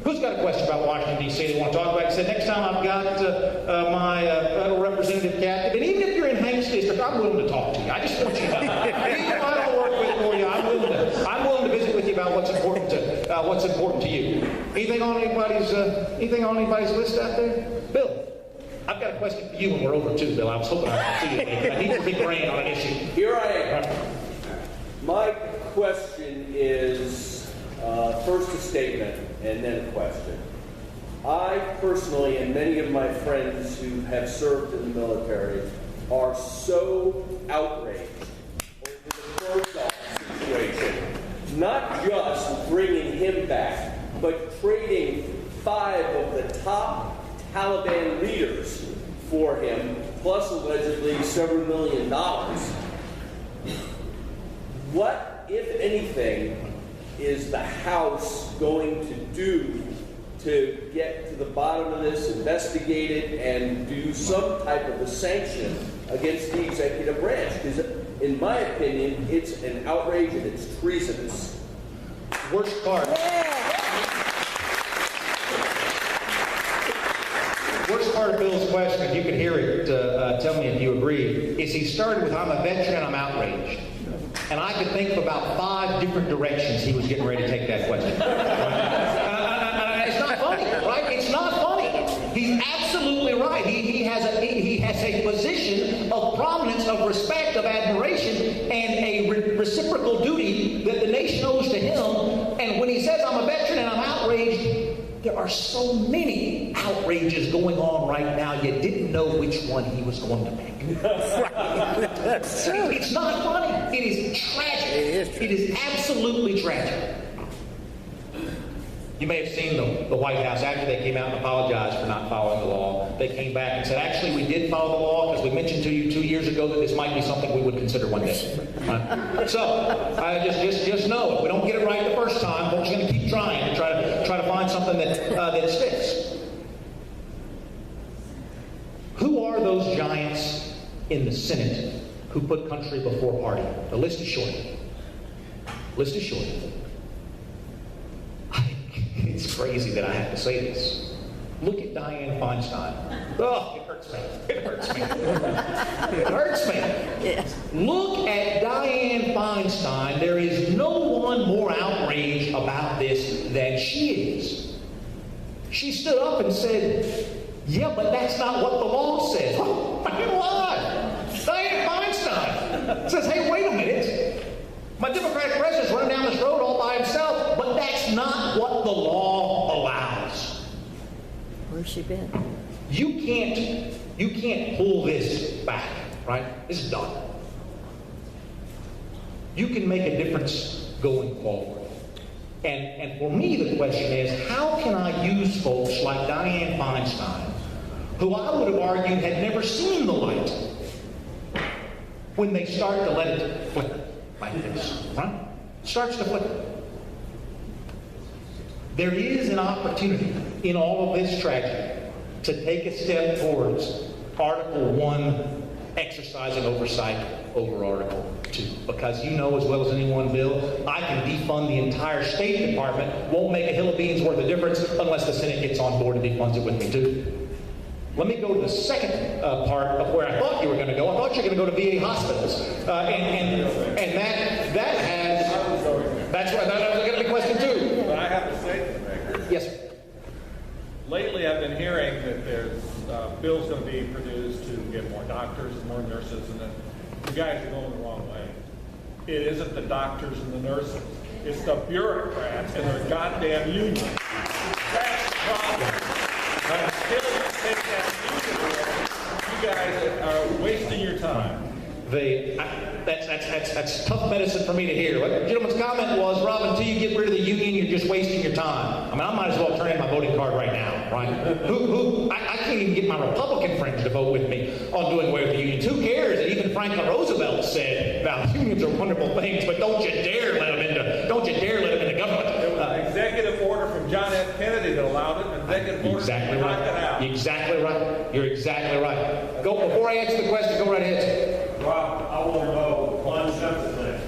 Who's got a question about Washington, D.C. they want to talk about? He said, next time I've got my federal representative captive, and even if you're in Hank's district, I'm willing to talk to you. I just want you to know. Even if I don't work for you, I'm willing to visit with you about what's important to you. Anything on anybody's list out there? Bill, I've got a question for you when we're over too, Bill. I was hoping I could see you today. I need your big brain on an issue. Here I am. My question is first a statement and then a question. I personally, and many of my friends who have served in the military, are so outraged over the close off situation. Not just bringing him back, but trading 5 of the top Taliban leaders for him, plus allegedly several $1 million. What, if anything, is the House going to do to get to the bottom of this, investigate it, and do some type of a sanction against the executive branch? Because in my opinion, it's an outrage and it's treasonous. Worst part. Worst part of Bill's question, if you could hear it, tell me if you agree, is he started with, I'm a veteran and I'm outraged. And I could think of about 5 different directions he was getting ready to take that question. It's not funny, right? It's not funny. He's absolutely right. He has a position of prominence, of respect, of admiration, and a reciprocal duty that the nation owes to him. And when he says, I'm a veteran and I'm outraged, there are so many outrages going on right now, you didn't know which one he was going to pick. That's true. It's not funny. It is tragic. It is absolutely tragic. You may have seen the White House, after they came out and apologized for not following the law, they came back and said, actually, we did follow the law because we mentioned to you 2 years ago that this might be something we would consider one day. So, just know, if we don't get it right the first time, we're just going to keep trying to try to find something that sticks. Who are those giants in the Senate who put country before party? The list is short. It's crazy that I have to say this. Look at Dianne Feinstein. Oh, it hurts me. It hurts me. It hurts me. Yes. Look at Dianne Feinstein. There is no one more outraged about this than she is. She stood up and said, yeah, but that's not what the law says. Oh, why? Dianne Feinstein says, hey, wait a minute. My Democratic president's running down this road all by himself, but that's not what the law allows. Where's she been? You can't pull this back, right? This is done. You can make a difference going forward. And for me, the question is, how can I use folks like Dianne Feinstein, who I would have argued had never seen the light, when they start to let it flicker like this, right? Starts to flicker. There is an opportunity in all of this tragedy to take a step towards Article 1 exercising oversight over Article 2. Because you know as well as anyone, Bill, I can defund the entire State Department, won't make a hill of beans worth of difference unless the Senate gets on board and defunds it with me too. Let me go to the second part of where I thought you were going to go. I thought you were going to go to VA hospitals. And that has... That's right. That was going to be question 2. But I have to say to the maker. Yes, sir. Lately I've been hearing that there's bills going to be produced to get more doctors and more nurses, and that you guys are going the wrong way. It isn't the doctors and the nurses. It's the bureaucrats and their goddamn unions. That's the problem. Until you take that union away, you guys are wasting your time. That's tough medicine for me to hear. What the gentleman's comment was, Rob, until you get rid of the union, you're just wasting your time. I mean, I might as well turn in my voting card right now, right? I can't even get my Republican friends to vote with me on doing away with the unions. Who cares? Even Franklin Roosevelt said, now, unions are wonderful things, but don't you dare let them into government. There was an executive order from John F. Kennedy that allowed it, an executive order exactly to right. knock it out. Exactly right. You're exactly right. Before I answer the question, go right ahead. Rob, I will know one simple thing.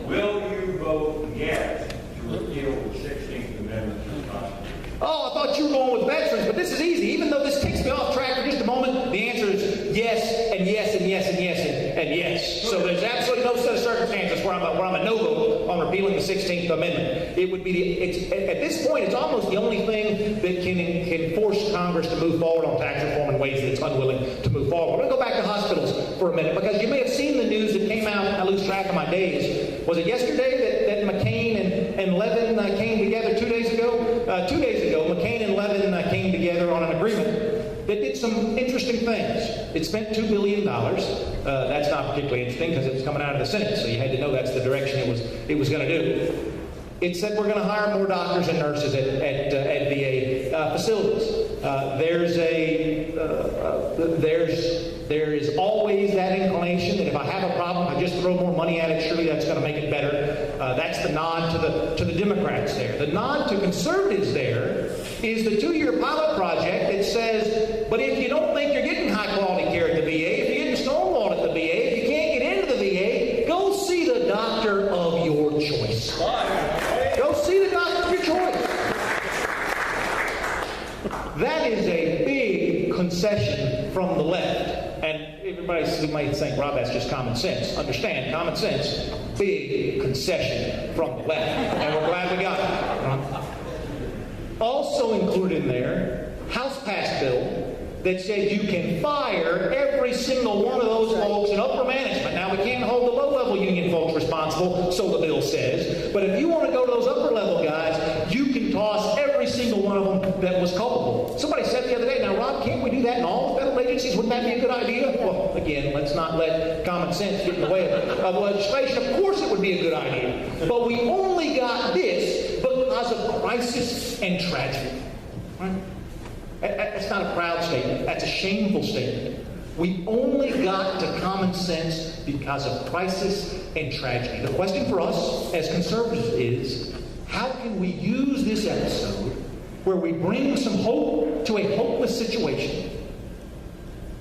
Will you vote yes to repeal the 16th Amendment to the Constitution? Oh, I thought you were going with veterans, but this is easy. Even though this takes me off track for just a moment, the answer is yes, and yes, and yes, and yes, and yes. So there's absolutely no set of circumstances where I'm a no-vote on repealing the 16th Amendment. It would be, at this point, it's almost the only thing that can force Congress to move forward on tax reform in ways that it's unwilling to move forward. We're going to go back to hospitals for a minute, because you may have seen the news that came out. I lose track of my days. Was it yesterday that McCain and Levin came together 2 days ago? 2 days ago, McCain and Levin came together on an agreement that did some interesting things. It spent $2 billion. That's not particularly interesting because it was coming out of the Senate, so you had to know that's the direction it was going to do. It said we're going to hire more doctors and nurses at VA facilities. There is always that inclination that if I have a problem, I just throw more money at it. Surely that's going to make it better. That's the nod to the Democrats there. The nod to conservatives there is the 2-year pilot project that says, but if you don't think you're getting high quality care at the VA, if you're getting stonewalled at the VA, if you can't get into the VA, go see the doctor of your choice. Go see the doctor of your choice. That is a big concession from the left. And everybody might think, Rob, that's just common sense. Understand, common sense, big concession from the left. And we're glad we got it. Also included in there, House passed bill that said you can fire every single one of those folks in upper management. Now, we can't hold the low-level union folks responsible, so the bill says. But if you want to go to those upper-level guys, you can toss every single one of them that was culpable. Somebody said the other day, now, Rob, can't we do that in all the federal agencies? Wouldn't that be a good idea? Well, again, let's not let common sense get in the way of legislation. Of course it would be a good idea. But we only got this because of crisis and tragedy. Right? That's not a proud statement. That's a shameful statement. We only got to common sense because of crisis and tragedy. The question for us as conservatives is, how can we use this episode where we bring some hope to a hopeless situation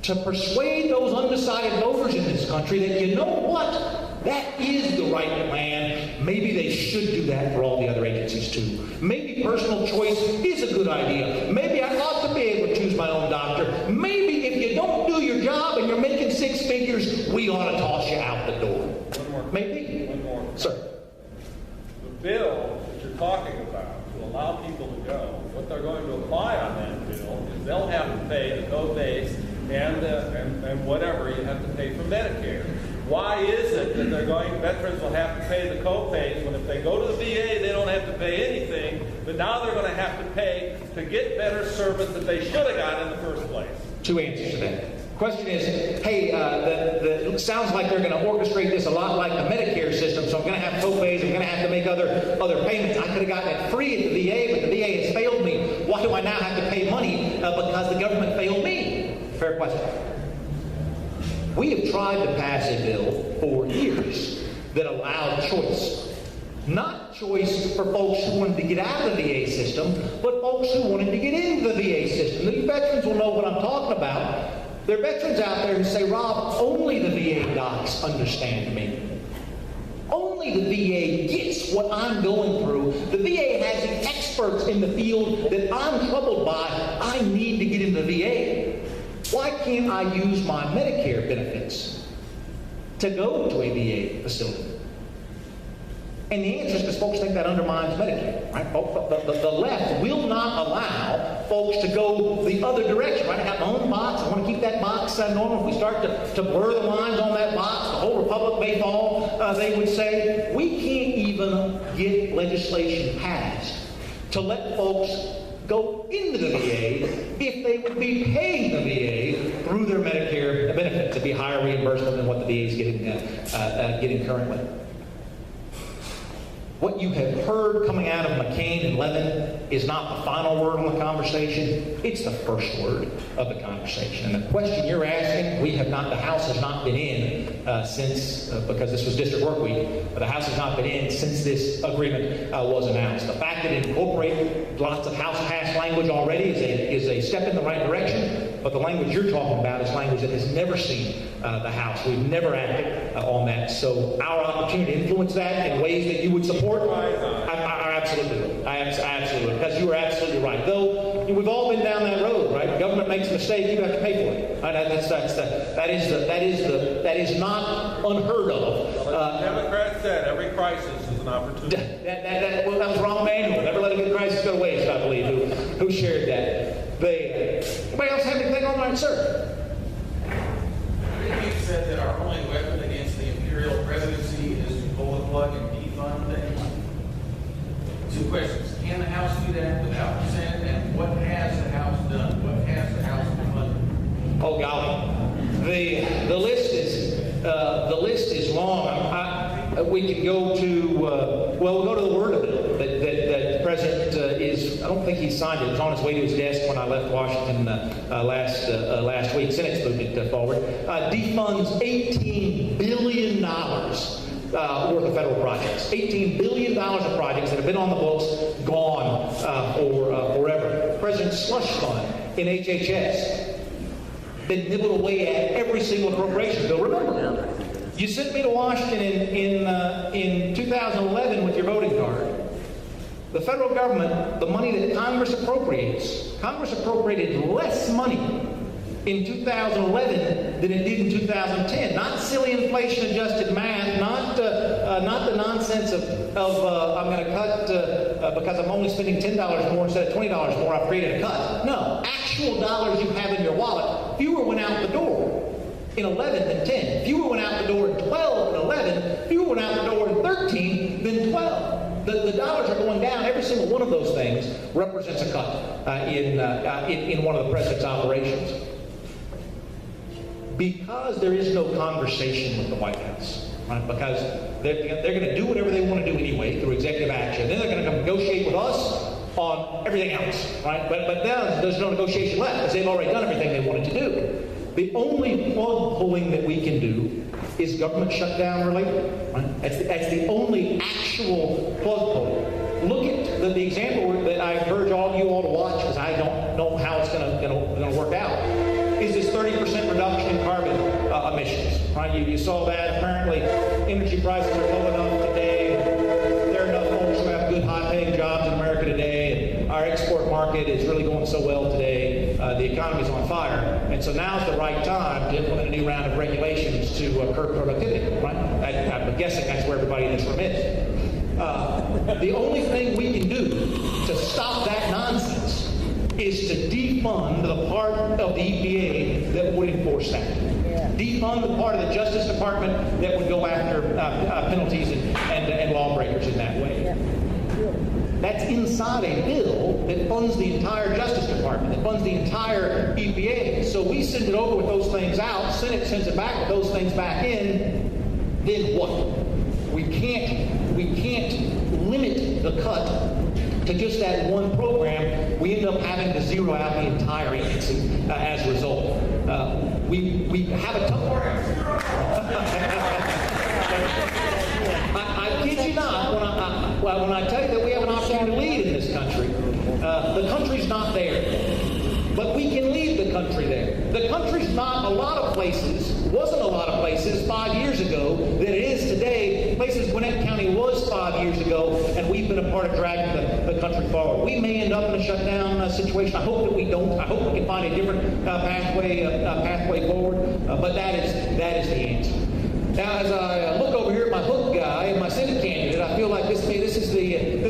to persuade those undecided voters in this country that, you know what, that is the right plan. Maybe they should do that for all the other agencies too. Maybe personal choice is a good idea. Maybe I ought to be able to choose my own doctor. Maybe if you don't do your job and you're making 6 figures, we ought to toss you out the door. One more. Maybe. One more. Sir. The bill that you're talking about to allow people to go, what they're going to apply on that bill is they'll have to pay the co-pays and whatever you have to pay for Medicare. Why is it that veterans will have to pay the co-pays when if they go to the VA they don't have to pay anything, but now they're going to have to pay to get better service that they should have got in the first place? 2 answers to that. Question is, hey, it sounds like they're going to orchestrate this a lot like the Medicare system, so I'm going to have co-pays, I'm going to have to make other payments. I could have gotten it free at the VA, but the VA has failed me. Why do I now have to pay money? Because the government failed me. Fair question. We have tried to pass a bill for years that allowed choice. Not choice for folks who wanted to get out of the VA system, but folks who wanted to get into the VA system. The veterans will know what I'm talking about. There are veterans out there who say, Rob, only the VA docs understand me. Only the VA gets what I'm going through. The VA has the experts in the field that I'm troubled by. I need to get into the VA. Why can't I use my Medicare benefits to go to a VA facility? And the answer is because folks think that undermines Medicare, right? The left will not allow folks to go the other direction, right? I got my own box. I want to keep that box normal. If we start to blur the lines on that box, the whole republic may fall, they would say. We can't even get legislation passed to let folks go into the VA if they would be paying the VA through their Medicare benefits. It'd be higher reimbursement than what the VA is getting currently. What you have heard coming out of McCain and Levin is not the final word on the conversation. It's the first word of the conversation. And the question you're asking, the House has not been in since, because this was District Work Week, the House has not been in since this agreement was announced. The fact that it incorporated lots of House-passed language already is a step in the right direction, but the language you're talking about is language that has never seen the House. We've never acted on that. So our opportunity to influence that in ways that you would support, I absolutely would. I absolutely would, because you are absolutely right. We've all been down that road, right? Government makes a mistake, you have to pay for it. Right? That is not unheard of. Well, the Democrat said every crisis is an opportunity. That was Ron Manuel. Never let a good crisis go to waste, I believe, who shared that. Anybody else have anything on that, sir? It said that our only weapon against the imperial presidency is to pull the plug and defund things. 2 questions. Can the House do that without the Senate? And what has the House done? What has the House defunded? Oh, golly. The list is long. We could go to we'll go to the word of it that the president is. I don't think he signed it. It was on his way to his desk when I left Washington last week. Senate's moved it forward. Defunds $18 billion worth of federal projects. $18 billion of projects that have been on the books, gone forever. President's slush fund in HHS been nibbled away at every single appropriation bill. Remember, you sent me to Washington in 2011 with your voting card. The federal government, the money that Congress appropriated less money in 2011 than it did in 2010. Not silly inflation-adjusted math, not the nonsense of I'm going to cut because I'm only spending $10 more instead of $20 more. I've created a cut. No, actual dollars you have in your wallet. Fewer went out the door in 11 than 10. Fewer went out the door in 12 than 11. Fewer went out the door in 13 than 12. The dollars are going down. Every single one of those things represents a cut in one of the president's operations. Because there is no conversation with the White House, right? Because they're going to do whatever they want to do anyway through executive action. Then they're going to come negotiate with us on everything else, right? But now there's no negotiation left because they've already done everything they wanted to do. The only plug pulling that we can do is government shutdown related. Right? That's the only actual plug pulling. Look at the example that I encourage you all to watch, because I don't know how it's going to work out, is this 30% reduction in carbon emissions. Right? You saw that. Apparently, energy prices are low enough today. There are enough folks who have good, high-paying jobs in America today. And our export market is really going so well today. The economy's on fire. And so now's the right time to implement a new round of regulations to curb productivity. Right? I'm guessing that's where everybody in this room is. The only thing we can do to stop that nonsense is to defund the part of the EPA that would enforce that. Yeah. Defund the part of the Justice Department that would go after penalties and lawbreakers in that way. Yeah. That's inside a bill that funds the entire Justice Department, that funds the entire EPA. So we send it over with those things out, Senate sends it back with those things back in, then what? We can't limit the cut to just that one program. We end up having to zero out the entire agency as a result. We have a tough program. I kid you not when I tell you that we have an opportunity to lead in this country. The country's not there. But we can lead the country there. The country's not a lot of places, wasn't a lot of places 5 years ago that it is today. Places Gwinnett County was 5 years ago, and we've been a part of dragging the country forward. We may end up in a shutdown situation. I hope that we don't. I hope we can find a different pathway forward. But that is the answer. Now, as I look over here at my hook guy and my Senate candidate, I feel like this is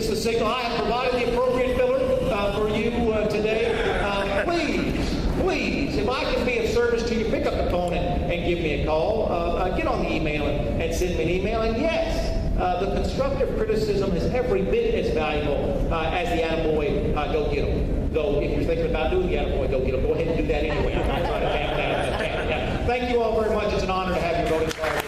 the signal. I have provided the appropriate filler for you today. Please, if I can be of service to you, pick up the phone and give me a call. Get on the email and send me an email. And yes, the constructive criticism is every bit as valuable as the attaboy, go get them. Though if you're thinking about doing the attaboy, go get them. Go ahead and do that anyway. I'm not trying to tamp that. Thank you all very much. It's an honor to have you voting for us.